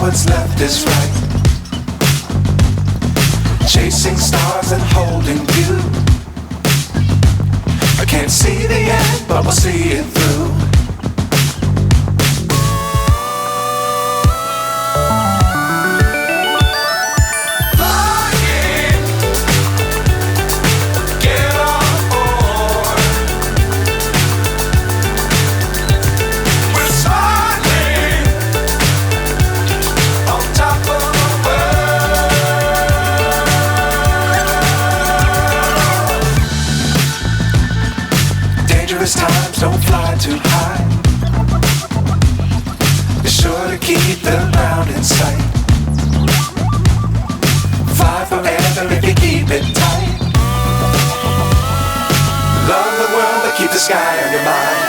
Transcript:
what's left is right. Chasing stars and holding you. I can't see the end, but we'll see it through. Times don't fly too high. Be sure to keep the ground in sight. Fly forever if you keep it tight. Love the world but keep the sky on your mind.